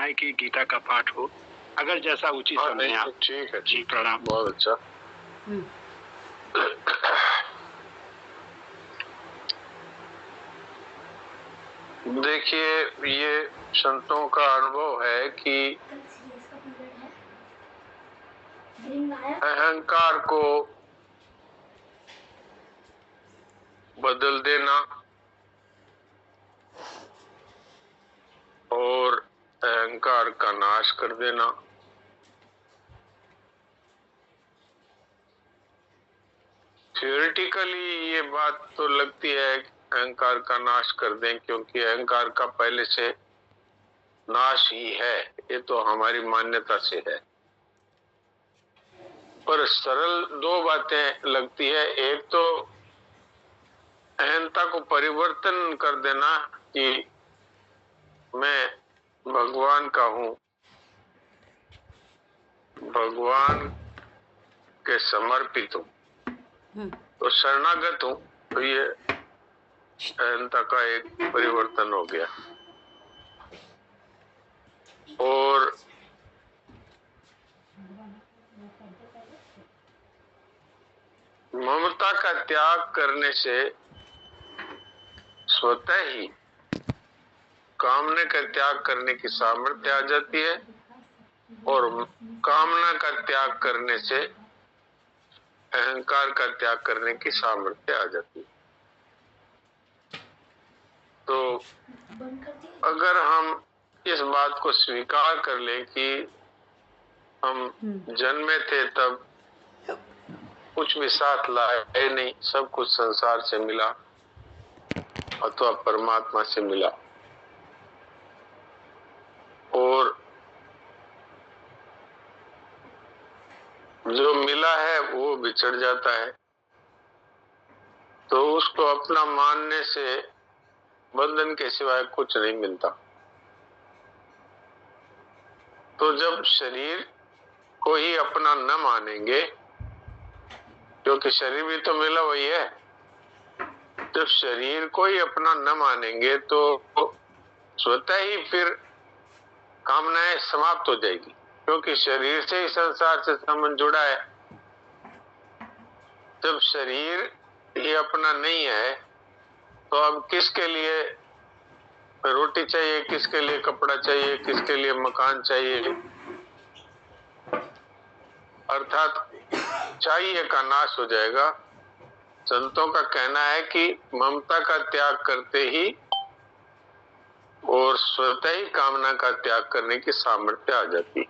है कि गीता का पाठ हो, अगर जैसा उचित समझें आप। ठीक है जी, प्रणाम। बहुत अच्छा। देखिए, ये संतों का अनुभव है कि अहंकार को बदल देना और अहंकार का नाश कर देना थियोरिटिकली ये बात तो लगती है कि अहंकार का नाश कर दें, क्योंकि अहंकार का पहले से नाश ही है, ये तो हमारी मान्यता से है। पर सरल दो बातें लगती है। एक तो अहंता को परिवर्तन कर देना कि मैं भगवान का हूं, भगवान के समर्पित हूं, तो शरणागत हूं, तो ये अहंता का एक परिवर्तन हो गया। और ममता का त्याग करने से स्वतः ही कामने का त्याग करने की सामर्थ्य आ जाती है, और कामना का त्याग करने से अहंकार का त्याग करने की सामर्थ्य आ जाती है। तो अगर हम इस बात को स्वीकार कर लें कि हम जन्मे थे तब कुछ भी साथ लाए नहीं, सब कुछ संसार से मिला अथवा परमात्मा से मिला, और जो मिला है वो बिछड़ जाता है, तो उसको अपना मानने से बंधन के सिवाय कुछ नहीं मिलता। तो जब शरीर को ही अपना न मानेंगे, क्योंकि शरीर भी तो मिला वही है, जब शरीर को ही अपना न मानेंगे तो स्वतः ही फिर कामनाएं समाप्त हो जाएगी, क्योंकि शरीर से ही संसार से संबंध जुड़ा है। जब शरीर ही अपना नहीं है तो अब किसके लिए रोटी चाहिए, किसके लिए कपड़ा चाहिए, किसके लिए मकान चाहिए, अर्थात चाहिए का नाश हो जाएगा। संतों का कहना है कि ममता का त्याग करते ही और स्वतः ही कामना का त्याग करने की सामर्थ्य आ जाती,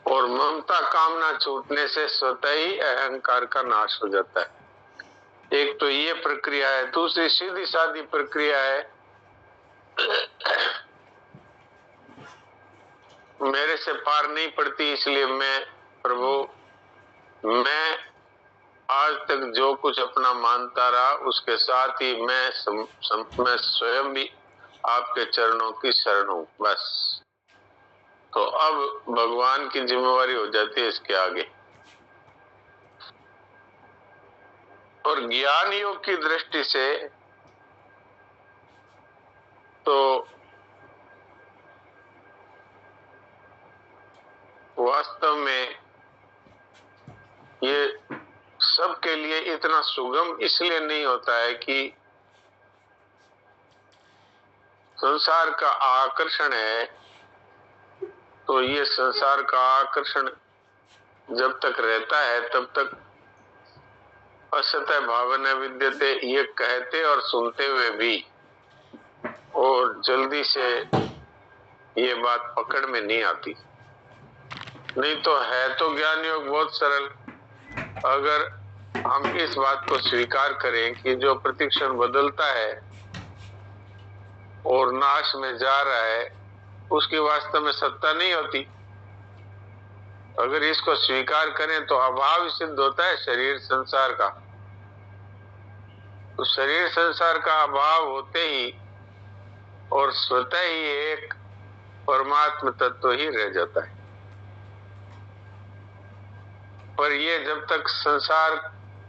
और ममता कामना छूटने से स्वतः ही अहंकार का नाश हो जाता है। एक तो ये प्रक्रिया है। दूसरी सीधी सादी प्रक्रिया है, मेरे से पार नहीं पड़ती, इसलिए मैं प्रभु, मैं आज तक जो कुछ अपना मानता रहा उसके साथ ही मैं स्वयं भी आपके चरणों की शरण हूं, बस। तो अब भगवान की जिम्मेवारी हो जाती है इसके आगे। और ज्ञान योग की दृष्टि से तो वास्तव में ये सबके लिए इतना सुगम इसलिए नहीं होता है कि संसार का आकर्षण है, तो ये संसार का आकर्षण जब तक रहता है तब तक असतः भावना विद्यते, ये कहते और सुनते हुए भी और जल्दी से ये बात पकड़ में नहीं आती। नहीं तो है तो ज्ञान योग बहुत सरल। अगर हम इस बात को स्वीकार करें कि जो प्रतिक्षण बदलता है और नाश में जा रहा है उसकी वास्तव में सत्ता नहीं होती, अगर इसको स्वीकार करें तो अभाव सिद्ध होता है शरीर संसार का। तो शरीर संसार का अभाव होते ही और स्वतः ही एक परमात्म तत्व ही रह जाता है। पर ये जब तक संसार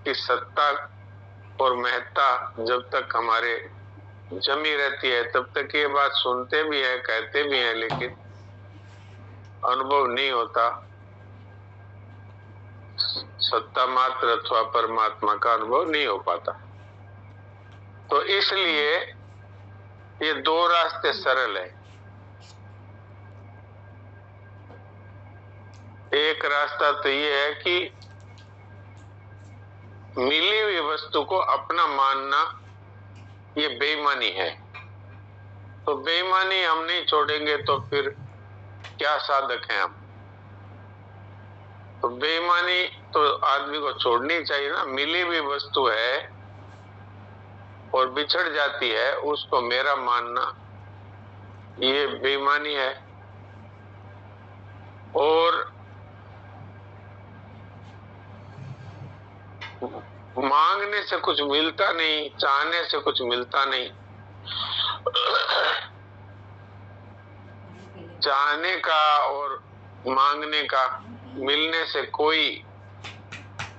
की सत्ता और महत्ता जब तक हमारे जमी रहती है तब तक ये बात सुनते भी हैं, कहते भी हैं, लेकिन अनुभव नहीं होता। सत्ता मात्र अथवा परमात्मा का अनुभव नहीं हो पाता। तो इसलिए ये दो रास्ते सरल है। एक रास्ता तो ये है कि मिली हुई वस्तु को अपना मानना ये बेईमानी है। तो बेईमानी हम नहीं छोड़ेंगे तो फिर क्या साधक हैं हम? तो बेईमानी तो आदमी को छोड़नी चाहिए ना। मिली हुई वस्तु है और बिछड़ जाती है, उसको मेरा मानना ये बेईमानी है। और मांगने से कुछ मिलता नहीं, चाहने से कुछ मिलता नहीं। चाहने का और मांगने का मिलने से कोई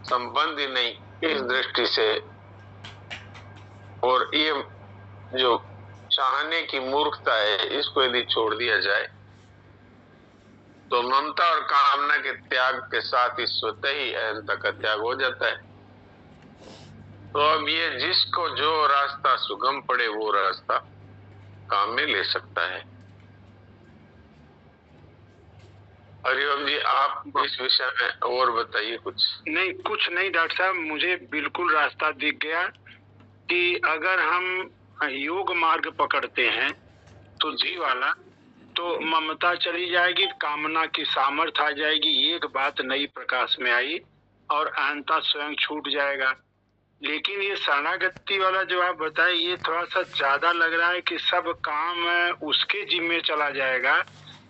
संबंध ही नहीं इस दृष्टि से। और ये जो चाहने की मूर्खता है, इसको यदि छोड़ दिया जाए तो ममता और कामना के त्याग के साथ ही स्वतः ही अहंता का त्याग हो जाता है। तो अब ये जिसको जो रास्ता सुगम पड़े वो रास्ता काम में ले सकता है। हरिओम जी, आप इस विषय में और बताइए कुछ। नहीं, कुछ नहीं डॉक्टर साहब, मुझे बिल्कुल रास्ता दिख गया कि अगर हम योग मार्ग पकड़ते हैं तो जी वाला, तो ममता चली जाएगी, कामना की सामर्थ्य आ जाएगी, एक बात नई प्रकाश में आई और अहंता स्वयं छूट जाएगा। लेकिन ये शरणागति वाला जो आप बताए, ये थोड़ा सा ज्यादा लग रहा है कि सब काम उसके जिम्मे चला जाएगा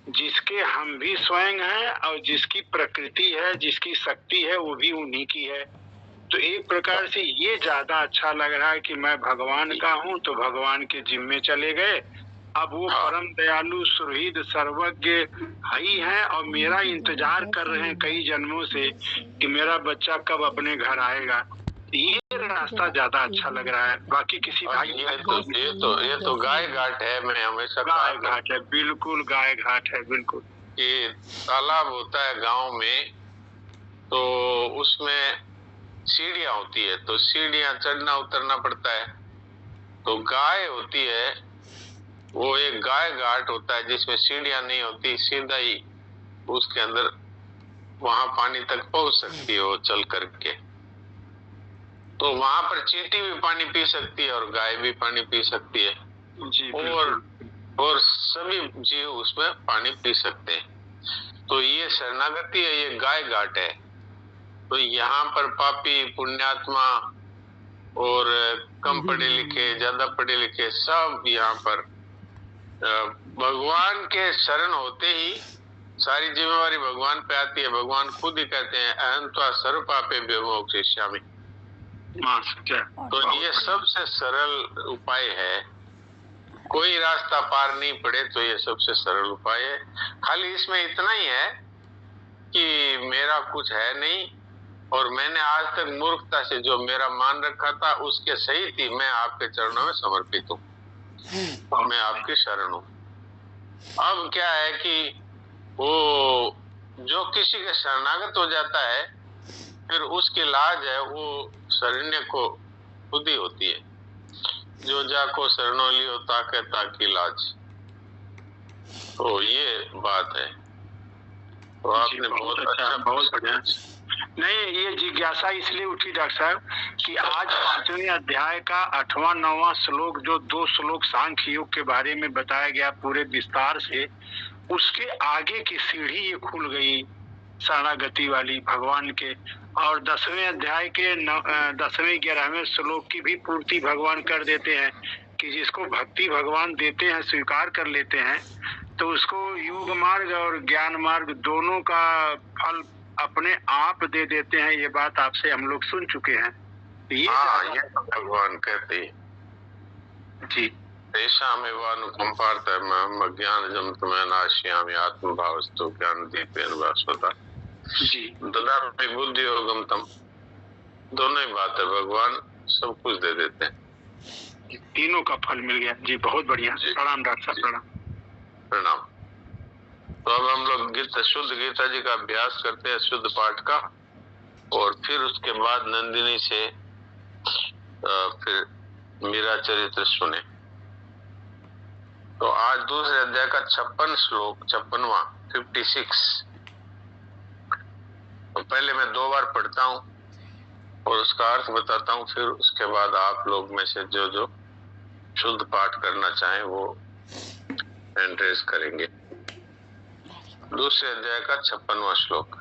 जिसके हम भी स्वयं हैं और जिसकी प्रकृति है, जिसकी शक्ति है, वो भी उन्हीं की है। तो एक प्रकार से ये ज्यादा अच्छा लग रहा है कि मैं भगवान का हूँ तो भगवान के जिम्मे चले गए। अब वो परम दयालु सुहृद सर्वज्ञ ही हैं और मेरा इंतजार कर रहे हैं कई जन्मों से कि मेरा बच्चा कब अपने घर आएगा। ये रास्ता ज्यादा अच्छा लग रहा है। बाकी किसी भाई ये तो गाय घाट है। मैं हमेशा गाय घाट है, बिल्कुल गाय घाट है, बिल्कुल। ये तालाब होता है गांव में, तो उसमें सीढ़ियां होती है, तो सीढ़ियां चढ़ना उतरना पड़ता है। तो गाय होती है, वो एक गाय घाट होता है जिसमें सीढ़ियां नहीं होती, सीधा ही उसके अंदर वहां पानी तक पहुंच सकती है वो चल करके। तो वहां पर चींटी भी पानी पी सकती है और गाय भी पानी पी सकती है जी, और सभी जीव उसमें पानी पी सकते हैं। तो ये शरणागति है, ये गाय घाट है। तो यहाँ पर पापी, पुण्यात्मा और कम पढ़े लिखे, ज्यादा पढ़े लिखे, सब यहाँ पर भगवान के शरण होते ही सारी जिम्मेवारी भगवान पे आती है। भगवान खुद ही कहते हैं अहंत्वा सर्व पापे विमोक्षयिष्यामि। तो ये सबसे सरल उपाय है। कोई रास्ता पार नहीं पड़े तो ये सबसे सरल उपाय है। खाली इसमें इतना ही है कि मेरा कुछ है नहीं और मैंने आज तक मूर्खता से जो मेरा मान रखा था उसके सहित ही मैं आपके चरणों में समर्पित हूँ और मैं आपकी शरण हूँ। अब क्या है कि वो जो किसी के शरणागत हो जाता है फिर उसकी लाज है वो शरण्य को खुद ही होती है। जो जाको शरणो लियो ताके ताकी लाज। तो ये बात है। तो आपने बहुत अच्छा, बहुत बढ़िया। नहीं, ये जिज्ञासा इसलिए उठी डॉक्टर साहब कि आज 5वें अध्याय का 8वां 9वां श्लोक, जो 2 श्लोक सांख्य योग के बारे में बताया गया पूरे विस्तार से, उसके आगे की सीढ़ी ये खुल गई शरणागति वाली भगवान के। और 10वें अध्याय के 10वें 11वें श्लोक की भी पूर्ति भगवान कर देते हैं कि जिसको भक्ति भगवान देते हैं, स्वीकार कर लेते हैं, तो उसको योग मार्ग और ज्ञान मार्ग दोनों का फल अपने आप दे देते हैं। ये बात आपसे हम लोग सुन चुके हैं। ये तो भगवान कहते हैं जी, तेषामेवानुकंपार्थम अज्ञानजं तमनाश्यामि आत्मभावस्तु ज्ञानदीपेन भास्वता जी, ददामि बुद्धि योगम तम। दोनों ही बात है, भगवान सब कुछ दे देते हैं। तीनों का फल मिल गया जी, बहुत बढ़िया। प्रणाम डॉक्टर साहब, प्रणाम। प्रणाम। तो अब हम लोग शुद्ध गीता जी का अभ्यास करते हैं, शुद्ध पाठ का, और फिर उसके बाद नंदिनी से फिर मीरा चरित्र सुने। तो आज दूसरे अध्याय का 56 श्लोक, 56वां 56। तो पहले मैं 2 बार पढ़ता हूँ और उसका अर्थ बताता हूँ, फिर उसके बाद आप लोग में से जो जो शुद्ध पाठ करना चाहें वो एंट्रेस करेंगे। दूसरे अध्याय का 56वां श्लोक।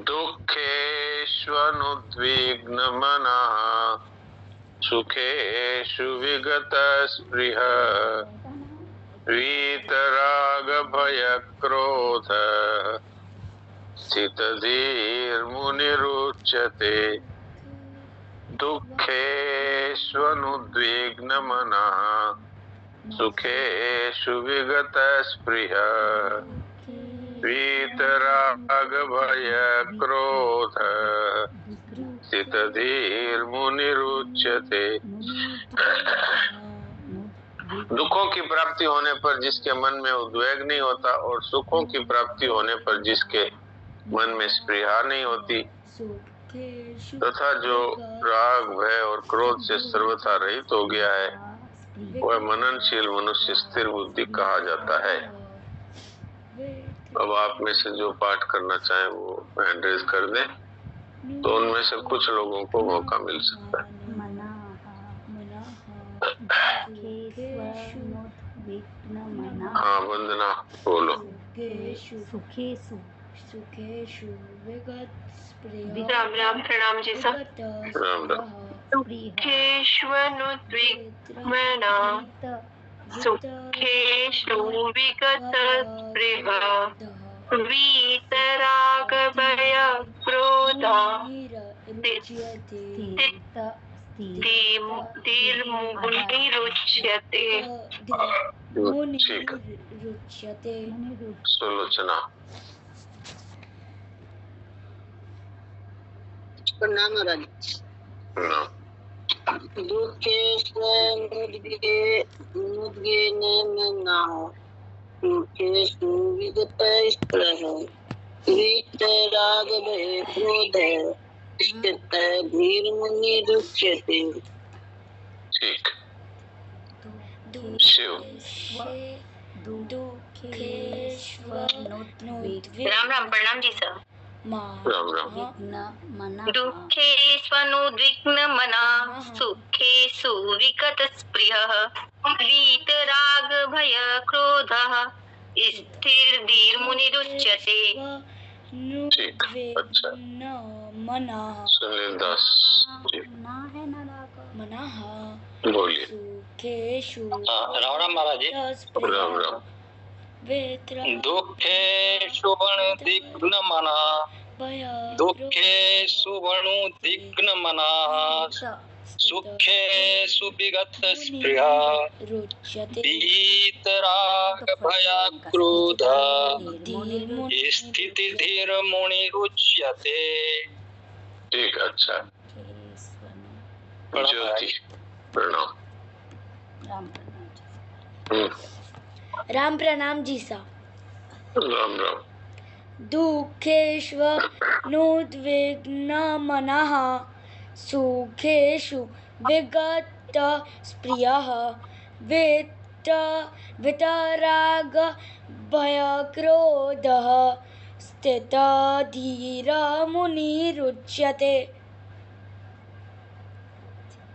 दुःखेष्वनुद्विग्न मनः सुखेषु विगत स्पृह वीतराग भय क्रोध स्थितधीर्मुनिरुच्यते। दुःखेष्वनुद्विग्न मनः सुखेषु विगत स्पृह वीतराग भय क्रोध स्थितधीर्मुनिरुच्यते। दुखों की प्राप्ति होने पर जिसके मन में उद्वेग नहीं होता और सुखों की प्राप्ति होने पर जिसके मन में स्पृहा नहीं होती, तथा जो राग भय और क्रोध से सर्वथा रहित हो गया है, वह मननशील मनुष्य स्थिर बुद्धि कहा जाता है। अब आप में से जो पाठ करना चाहे वो हैंड रेज कर दें, तो उनमें से कुछ लोगों को मौका मिल सकता है। हाँ वंदना बोलो। राम राम, प्रणाम जी सब। राम राम। दुःखेष्वनुद्विग्नमनः सुखेषु विगत स्पृह वीतराग भय क्रोध धीर्मुनिरुच्यते। ठीक। सुलोचना। प्रणाम महाराज। प्रणाम। दुःखेष्वनुद्विग्न मनः सुखेषु विगत स्पृह वीतराग भय क्रोध स्थितधीर्मुनिरुच्यते। ठीक। शिव। राम राम, प्रणाम जी सर। राम राम। दुःखेष्वनुद्विग्नमनः सुखेषु विगत स्पृहः वीतराग भय क्रोधः स्थितधीर्मुनिरुच्यते। ठीक, अच्छा। सुनील दास जी बोलिए। राम राम महाराज जी। राम राम। दुःखेषु वनुद्विग्नमनः सुखेषु विगत स्पृहा वीतराग भय क्रोध स्थितधीर्मुनिरुच्यते। ठीक, अच्छा। ज्योति प्रणाम। राम प्रणाम जी सा। राम राम। दुःखेष्वनुद्विग्नमनः सुखेषु विगत स्पृहः वीतराग भय क्रोधः स्थितधीर्मुनिरुच्यते।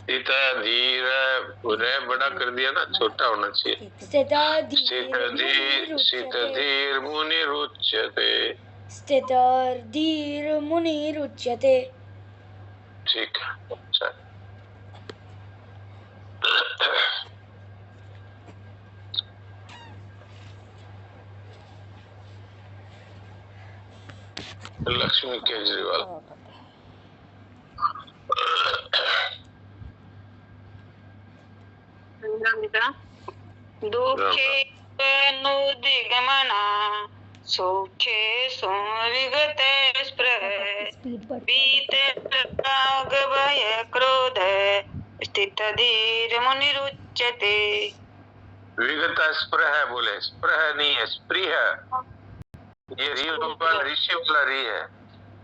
धीर बड़ा कर दिया ना, छोटा होना चाहिए। स्थितधीर्मुनिरुच्यते। स्थितधीर्मुनिरुच्यते। ठीक, अच्छा। लक्ष्मी केजरीवाल। दुःखेष्वनुद्विग्नमनः सुखेषु विगत स्पृह वीतराग भय क्रोध स्थितधीर्मुनिरुच्यते। विगत स्पृह बोले, स्पृह नहीं है, स्प्रिय है। ये री वाला ऋषि वाला री है,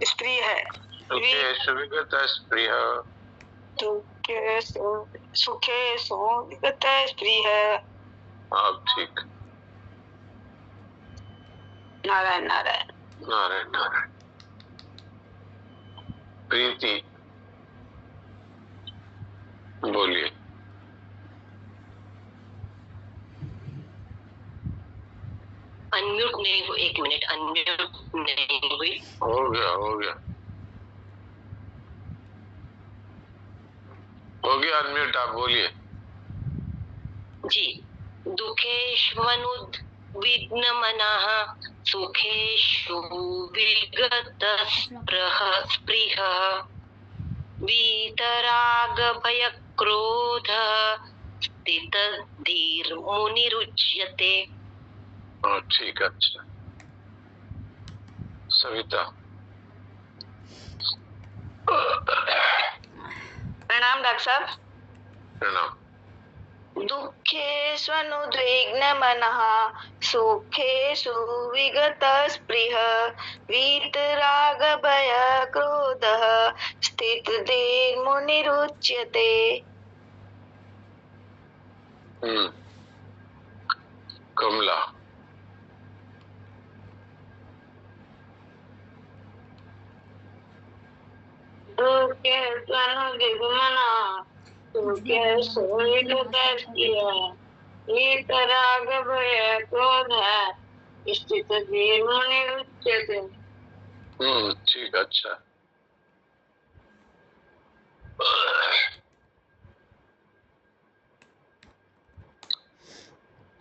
स्त्री है। सुखेषु विगत स्पृह। सुखेषु विगत स्त्रीः। आप ठीक। नारायण नारायण। नारायण नारायण। प्रीति बोलिए। अनम्यूट नहीं हुई, 1 मिनट, अनम्यूट नहीं हुई। हो गया हो गया हो गया अनम्यूट, आप बोलिए। जी। दुःखेष्वनुद्विग्नमनः सुखेषु विगतस्पृहः वीतरागभयक्रोधः स्थितधीर्मुनिरुच्यते। हाँ ठीक, अच्छा। सविता। प्रणाम डॉक्टर साहब। प्रणाम। दुःखेष्वनुद्विग्नमनः सुखेषु विगतस्पृहः वीतरागभयक्रोधः स्थितधीर्मुनिरुच्यते। कमला। दुःखेष्वनुद्विग्नमनः सुखेषु विगतस्पृहः वीतरागभयक्रोधः स्थितधीर्मुनिरुच्यते। ठीक, अच्छा।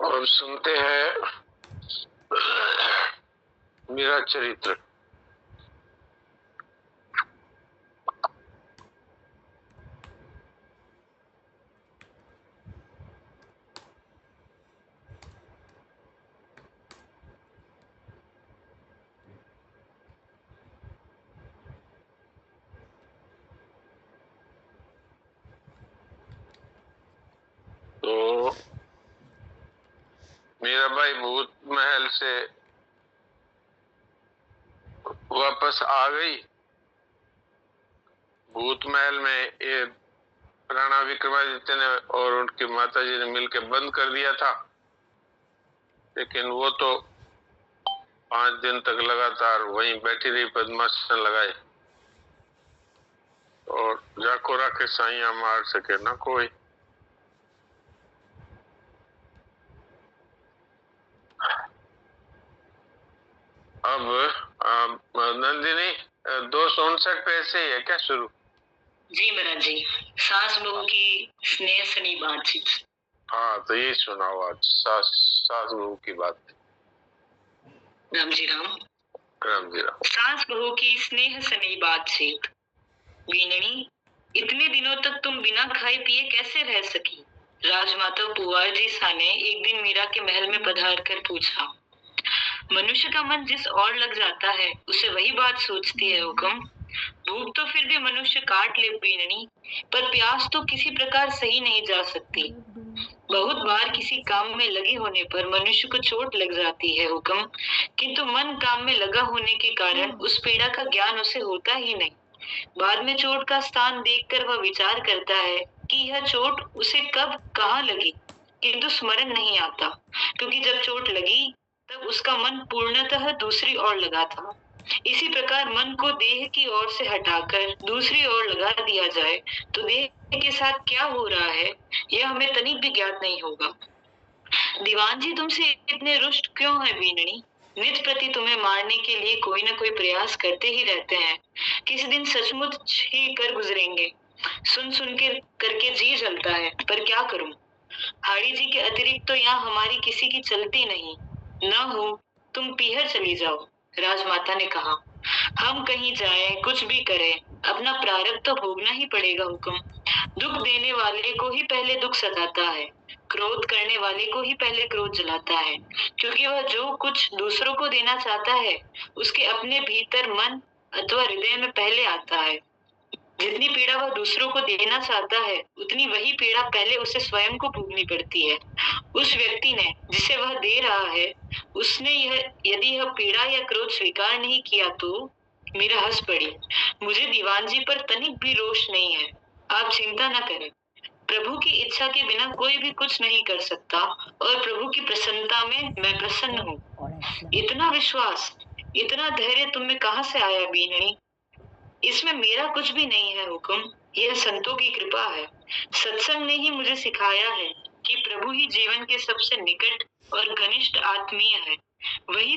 और सुनते हैं मेरा चरित्र। तो मेरा भाई भूत महल से वापस आ गई। भूत महल में ये राणा विक्रमादित्य ने और उनकी माताजी ने मिलकर बंद कर दिया था, लेकिन वो तो 5 दिन तक लगातार वहीं बैठी रही पद्मासन लगाए, और जाको राखे साइया मार सके ना कोई। अब नंदिनी 259 पे ऐसे ही है क्या शुरू? जी महाराज जी। सास बहू की स्नेह सनी बातचीत। हाँ तो यही सुनाओ आज, सास बहू की बात। राम जी राम। राम जी राम। सास बहू की स्नेह सनी बातचीत। वीननी, इतने दिनों तक तुम बिना खाए पिए कैसे रह सकी? राजमाता पुआर जी सा ने एक दिन मीरा के महल में पधार कर पूछा। मनुष्य का मन जिस ओर लग जाता है उसे वही बात सोचती है हुक्म। भूख तो फिर भी मनुष्य काट ले वीननी, पर प्यास तो किसी प्रकार सही नहीं जा सकती। बहुत बार किसी काम में लगे होने पर मनुष्य को चोट लग जाती है हुक्म, किंतु मन काम में लगा होने के कारण उस पीड़ा का ज्ञान उसे होता ही नहीं। बाद में चोट का स्थान देखकर वह विचार करता है कि यह चोट उसे कब कहाँ लगी, किंतु स्मरण नहीं आता, क्योंकि जब चोट लगी तब उसका मन पूर्णतः दूसरी ओर लगा था। इसी प्रकार मन को देह की ओर से हटाकर दूसरी ओर लगा दिया जाए तो देह के साथ क्या हो रहा है यह हमें तनिक भी ज्ञात नहीं होगा। दीवान जी तुमसे इतने रुष्ट क्यों है वीननी? निज प्रति तुम्हें मारने के लिए कोई न कोई प्रयास करते ही रहते हैं। किसी दिन सचमुच ही कर गुजरेंगे। सुन सुन के करके जी जलता है, पर क्या करूं? हाड़ी जी के अतिरिक्त तो यहाँ हमारी किसी की चलती नहीं। न हो तुम पीहर चली जाओ। राजमाता ने कहा, हम कहीं जाएं, कुछ भी करें, अपना प्रारब्ध तो भोगना ही पड़ेगा हुक्म। दुख देने वाले को ही पहले दुख सताता है, क्रोध करने वाले को ही पहले क्रोध जलाता है, क्योंकि वह जो कुछ दूसरों को देना चाहता है उसके अपने भीतर मन अथवा हृदय में पहले आता है। जितनी पीड़ा वह दूसरों को देना चाहता है, उतनी वही पीड़ा पहले उसे स्वयं को भोगनी पड़ती है। उस व्यक्ति ने जिसे वह दे रहा है, उसने यदि यह पीड़ा या क्रोध स्वीकार नहीं किया तो मीरा हंस पड़ी। मुझे दीवान जी पर तनिक भी रोष नहीं है, आप चिंता न करें। प्रभु की इच्छा के बिना कोई भी कुछ नहीं कर सकता और प्रभु की प्रसन्नता में मैं प्रसन्न हूँ। इतना विश्वास, इतना धैर्य तुम में कहाँ से आया बीननी? इसमें मेरा कुछ भी नहीं है हुक्म, यह संतों की कृपा है। सत्संग ने ही मुझे सिखाया है कि प्रभु ही जीवन के सबसे निकट और घनिष्ठ आत्मीय है। वही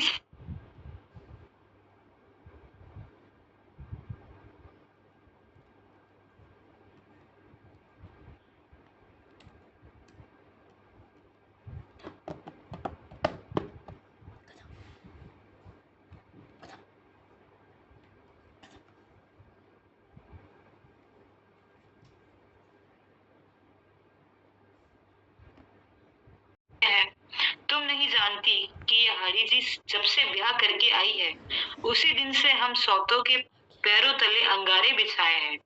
है। तुम नहीं जानती कि ये हरी जी जब से ब्याह करके आई है, उसी दिन से हम सौतों के पैरों तले अंगारे बिछाए हैं।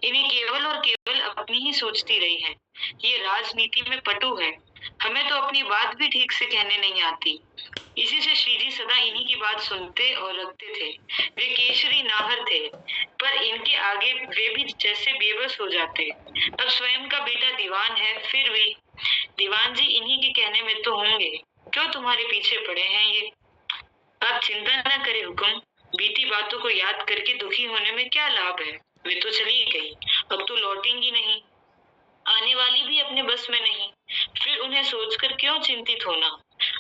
इन्हें केवल और केवल अपनी ही सोचती रही है। ये राजनीति में पटु है, हमें तो अपनी बात भी ठीक से कहने नहीं आती। इसी से श्री जी सदा इन्हीं की बात सुनते और रखते थे। वे केशरी नाहर थे, पर इनके आगे वे भी जैसे बेबस हो जाते। अब स्वयं का बेटा दीवान है, फिर भी दीवान जी इन्हीं के कहने में तो होंगे, क्यों तुम्हारे पीछे पड़े हैं ये? आप चिंता न करें हुक्म, बीती बातों को याद करके दुखी होने में क्या लाभ है? वे तो चली गई, अब तो लौटेंगी नहीं, आने वाली भी अपने बस में नहीं। फिर उन्हें सोचकर क्यों चिंतित होना?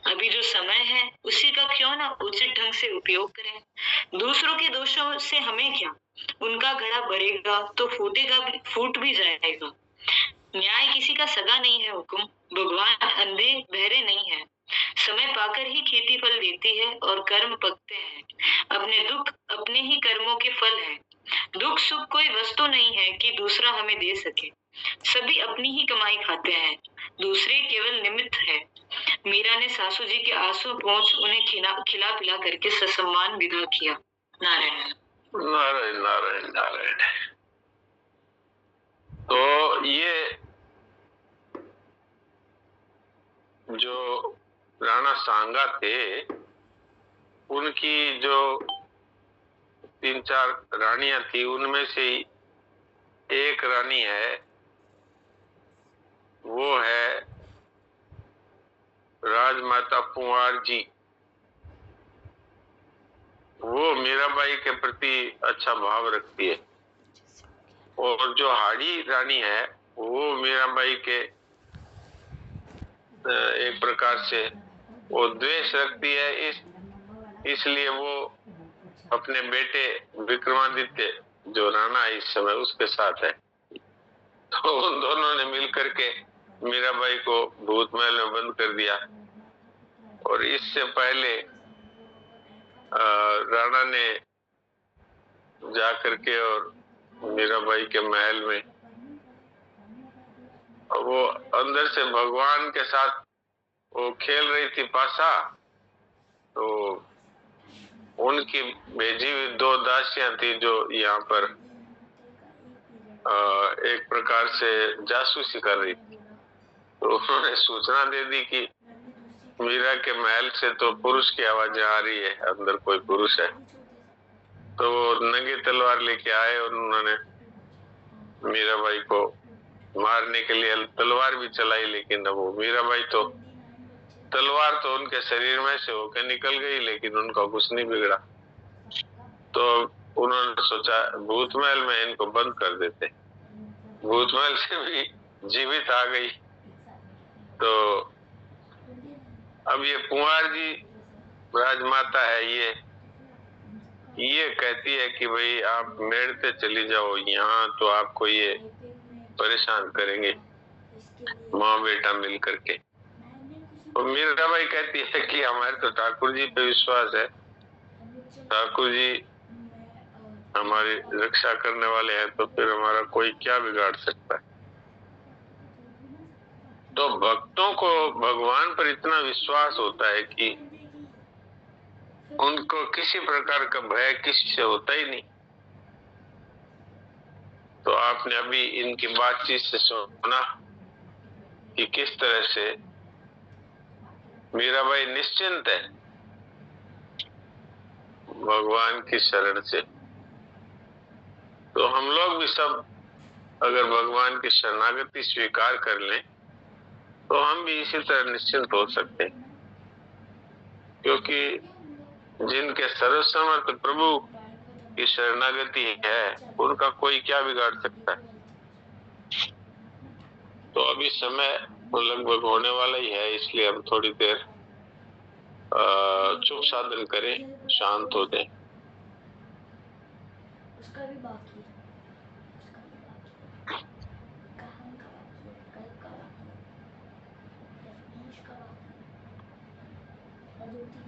अभी जो समय है उसी का क्यों ना उचित ढंग से उपयोग करें। दूसरों के दोषों से हमें क्या? उनका घड़ा भरेगा तो फूट भी जाएगा। न्याय किसी का सगा नहीं है हुक्म, भगवान अंधे बहरे नहीं है। समय पाकर ही खेती फल देती है और कर्म पकते हैं। अपने दुख अपने ही कर्मों के फल हैं। दुख सुख कोई वस्तु नहीं है कि दूसरा हमें दे सके। सभी अपनी ही कमाई खाते हैं, दूसरे केवल निमित्त है। मीरा ने सासू जी के आंसू पहुंच उन्हें खिला पिला करके ससम्मान विदा किया। नारायण नारायण नारायण नारायण। तो ये जो राणा सांगा थे, उनकी जो 3-4 रानियां थी, उनमें से एक रानी है, वो है राजमाता पुंवार जी। वो मीराबाई के प्रति अच्छा भाव रखती है, और जो हाड़ी रानी है वो मीराबाई के एक प्रकार से वो द्वेष रखती है। इसलिए वो अपने बेटे विक्रमादित्य जो राणा है इस समय, उसके साथ है। तो उन दोनों ने मिलकर के मीराबाई को भूत महल में बंद कर दिया। और इससे पहले राणा ने जाकर के और मीराबाई के महल में वो अंदर से भगवान के साथ वो खेल रही थी पासा, तो उनकी भेजी हुई 2 दासियां थी जो यहाँ पर एक प्रकार से जासूसी कर रही थी। तो उन्होंने सूचना दे दी कि मीरा के महल से तो पुरुष की आवाजें आ रही है, अंदर कोई पुरुष है। तो वो नंगी तलवार लेके आए और उन्होंने मीराबाई को मारने के लिए तलवार भी चलाई, लेकिन वो मीराबाई तो तलवार तो उनके शरीर में से होकर निकल गई, लेकिन उनका कुछ नहीं बिगड़ा। तो उन्होंने सोचा भूत महल में इनको बंद कर देते। भूत महल से भी जीवित आ गई। तो अब ये पुंवार जी राजमाता है, ये कहती है कि भाई आप मेड़ पे चली जाओ, यहाँ तो आपको ये परेशान करेंगे माँ बेटा मिल करके। तो मीराबाई कहती है कि हमारे तो ठाकुर जी पे विश्वास है, ठाकुर जी हमारी रक्षा करने वाले हैं, तो फिर हमारा कोई क्या बिगाड़ सकता है। तो भक्तों को भगवान पर इतना विश्वास होता है कि उनको किसी प्रकार का भय किसी से होता ही नहीं। तो आपने अभी इनकी बातचीत से सुना कि किस तरह से मीराबाई निश्चिंत है भगवान की शरण से। तो हम लोग भी सब अगर भगवान की शरणागति स्वीकार कर लें तो हम भी इसी तरह निश्चिंत हो सकते हैं, क्योंकि जिनके सर्वसमर्थ प्रभु की शरणागति है उनका कोई क्या बिगाड़ सकता है। तो अभी समय लगभग होने वाला ही है, इसलिए हम थोड़ी देर चुप साधन करें, शांत हो जाए। उसका भी बाकी है, उसका भी बाकी है। कहाँ का बाकी है? कल का बाकी है, रजनीश का बाकी है, और 2-3